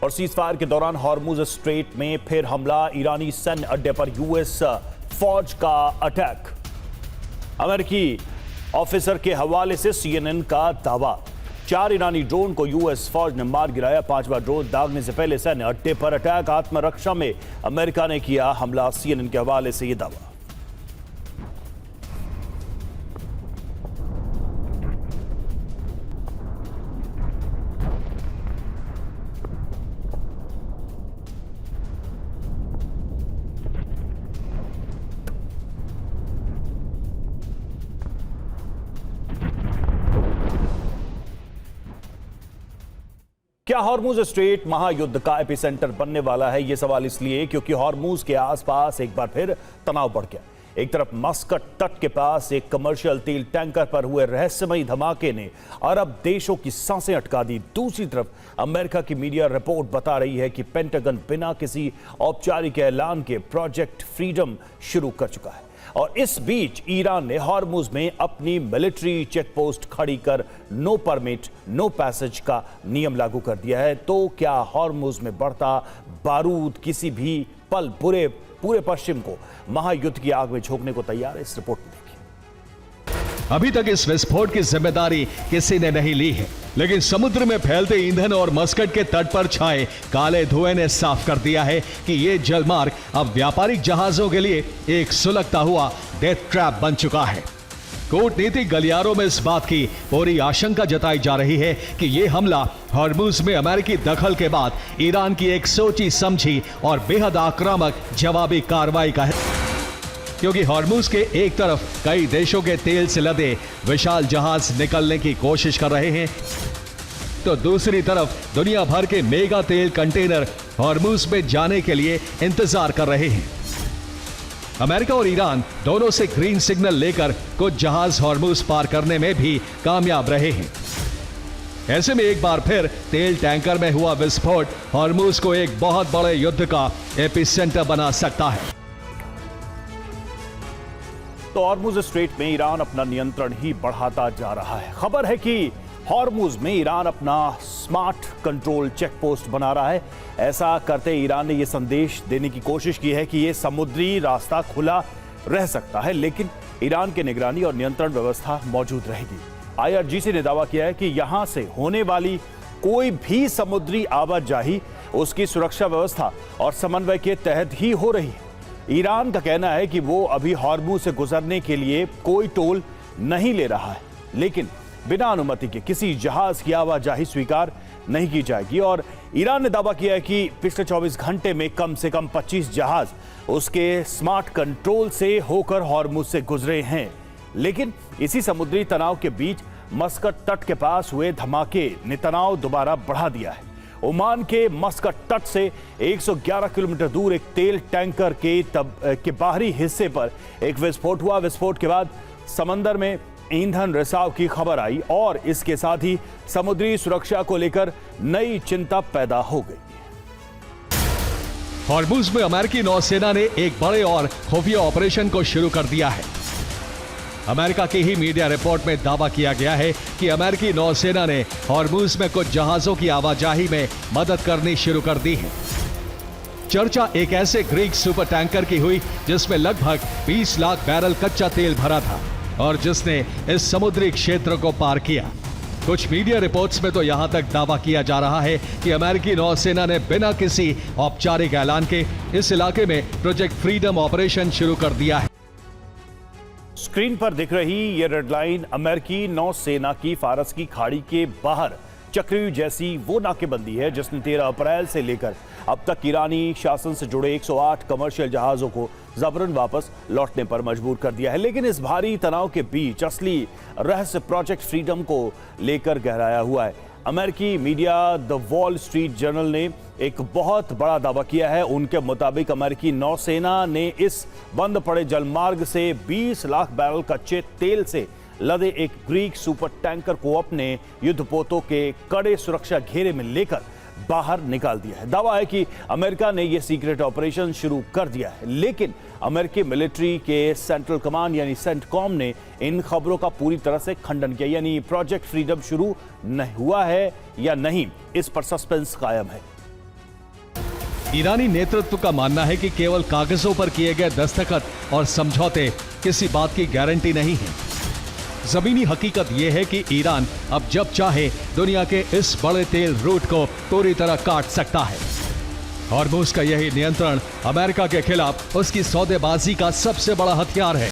और cease fire के दौरान हॉर्मुज स्ट्रेट में फिर हमला, ईरानी सैन्य अड्डे पर यूएस फौज का अटैक। अमेरिकी ऑफिसर के हवाले से सीएनएन का दावा, 4 ईरानी ड्रोन को यूएस फौज ने मार गिराया। 5वां ड्रोन दागने से पहले सैन्य अड्डे पर अटैक, आत्मरक्षा में अमेरिका ने किया हमला। सीएनएन के हवाले से यह दावा। क्या हॉर्मुज स्ट्रेट महायुद्ध का एपिसेंटर बनने वाला है? यह सवाल इसलिए क्योंकि हॉर्मुज के आसपास एक बार फिर तनाव बढ़ गया। एक तरफ मस्कट तट के पास एक कमर्शियल तेल टैंकर पर हुए रहस्यमयी धमाके ने अरब देशों की सांसें अटका दी। दूसरी तरफ अमेरिका की मीडिया रिपोर्ट बता रही है कि पेंटागन बिना किसी औपचारिक ऐलान के प्रोजेक्ट फ्रीडम शुरू कर चुका है। और इस बीच ईरान ने हॉर्मुज में अपनी मिलिट्री चेकपोस्ट खड़ी कर नो परमिट नो पैसेज का नियम लागू कर दिया है। तो क्या हॉर्मुज में बढ़ता बारूद किसी भी पल पूरे पश्चिम को महायुद्ध की आग में झोंकने को तैयार है? इस रिपोर्ट में देखिए। अभी तक इस विस्फोट की जिम्मेदारी किसी ने नहीं ली है, लेकिन समुद्र में फैलते ईंधन और मस्कट के तट पर छाए काले धुएं ने साफ कर दिया है कि ये जलमार्ग अब व्यापारिक जहाजों के लिए एक सुलगता हुआ डेथ ट्रैप बन चुका है। कूटनीतिक गलियारों में इस बात की पूरी आशंका जताई जा रही है कि यह हमला हॉर्मुज में अमेरिकी दखल के बाद ईरान की एक सोची समझी और बेहद आक्रामक जवाबी कार्रवाई का है, क्योंकि हॉर्मुज के एक तरफ कई देशों के तेल से लदे विशाल जहाज निकलने की कोशिश कर रहे हैं, तो दूसरी तरफ दुनिया भर के मेगा तेल कंटेनर हॉर्मुज में जाने के लिए इंतजार कर रहे हैं। अमेरिका और ईरान दोनों से ग्रीन सिग्नल लेकर कुछ जहाज हॉर्मुज पार करने में भी कामयाब रहे हैं। ऐसे में एक बार फिर तेल टैंकर में हुआ विस्फोट हॉर्मुज को एक बहुत बड़े युद्ध का एपिसेंटर बना सकता है। तो हॉर्मुज स्ट्रेट में ईरान अपना नियंत्रण ही बढ़ाता जा रहा है। खबर है कि हॉर्मुज में ईरान अपना स्मार्ट कंट्रोल चेकपोस्ट बना रहा है। ऐसा करते ईरान ने यह संदेश देने की कोशिश की है कि यह समुद्री रास्ता खुला रह सकता है, लेकिन ईरान की निगरानी और नियंत्रण व्यवस्था मौजूद रहेगी। आईआरजीसी ने दावा किया है कि यहां से होने वाली कोई भी समुद्री आवाजाही उसकी सुरक्षा व्यवस्था और समन्वय के तहत ही हो रही है। ईरान का कहना है कि वो अभी हॉर्मुज से गुजरने के लिए कोई टोल नहीं ले रहा है, लेकिन बिना अनुमति के किसी जहाज की आवाजाही स्वीकार नहीं की जाएगी। और ईरान ने दावा किया है कि पिछले 24 घंटे में कम से कम 25 जहाज उसके स्मार्ट कंट्रोल से होकर हॉर्मुज से गुजरे हैं। लेकिन इसी समुद्री तनाव के बीच मस्कट तट के पास हुए धमाके ने तनाव दोबारा बढ़ा दिया है। ओमान के मस्कट तट से 111 किलोमीटर दूर एक तेल टैंकर के बाहरी हिस्से पर एक विस्फोट हुआ। विस्फोट के बाद समंदर में ईंधन रिसाव की खबर आई और इसके साथ ही समुद्री सुरक्षा को लेकर नई चिंता पैदा हो गई। हॉर्मुज में अमेरिकी नौसेना ने एक बड़े और खुफिया ऑपरेशन को शुरू कर दिया है। अमेरिका की ही मीडिया रिपोर्ट में दावा किया गया है कि अमेरिकी नौसेना ने हॉर्मुज में कुछ जहाजों की आवाजाही में मदद करनी शुरू कर दी है। चर्चा एक ऐसे ग्रीक सुपर टैंकर की हुई जिसमें लगभग 20 लाख बैरल कच्चा तेल भरा था और जिसने इस समुद्री क्षेत्र को पार किया। कुछ मीडिया रिपोर्ट्स में तो यहां तक दावा किया जा रहा है कि अमेरिकी नौसेना ने बिना किसी औपचारिक ऐलान के इस इलाके में प्रोजेक्ट फ्रीडम ऑपरेशन शुरू कर दिया है। स्क्रीन पर दिख रही ये रेड लाइन अमेरिकी नौसेना की फारस की खाड़ी के बाहर चक्रव्यूह जैसी वो नाकेबंदी है जिसने 13 अप्रैल से लेकर अब तक ईरानी शासन से जुड़े 108 कमर्शियल जहाजों को जबरन वापस लौटने पर मजबूर कर दिया है। लेकिन इस भारी तनाव के बीच असली रहस्य प्रोजेक्ट फ्रीडम को लेकर गहराया हुआ है। अमेरिकी media the wall street journal ने एक बहुत बड़ा दावा किया है। उनके मुताबिक अमेरिकी नौसेना ने इस बंद पड़े जलमार्ग से 20 लाख बैरल कच्चे तेल से लदे एक ग्रीक सुपर टैंकर को अपने युद्धपोतों के कड़े सुरक्षा घेरे में लेकर बाहर निकाल दिया है। दावा है कि अमेरिका ने यह सीक्रेट ऑपरेशन शुरू कर दिया है, लेकिन अमेरिकी मिलिट्री के सेंट्रल कमांड यानी सेंटकॉम ने इन खबरों का पूरी तरह से खंडन किया। यानी प्रोजेक्ट फ्रीडम शुरू नहीं हुआ है या नहीं, इस पर सस्पेंस कायम है। ईरानी नेतृत्व का मानना है कि केवल कागजों पर किए गए दस्तखत और समझौते किसी बात की गारंटी नहीं है। जमीनी हकीकत यह है कि ईरान अब जब चाहे दुनिया के इस बड़े तेल रूट को पूरी तरह काट सकता है। हॉर्मुज़ का यही नियंत्रण अमेरिका के खिलाफ उसकी सौदेबाजी का सबसे बड़ा हथियार है।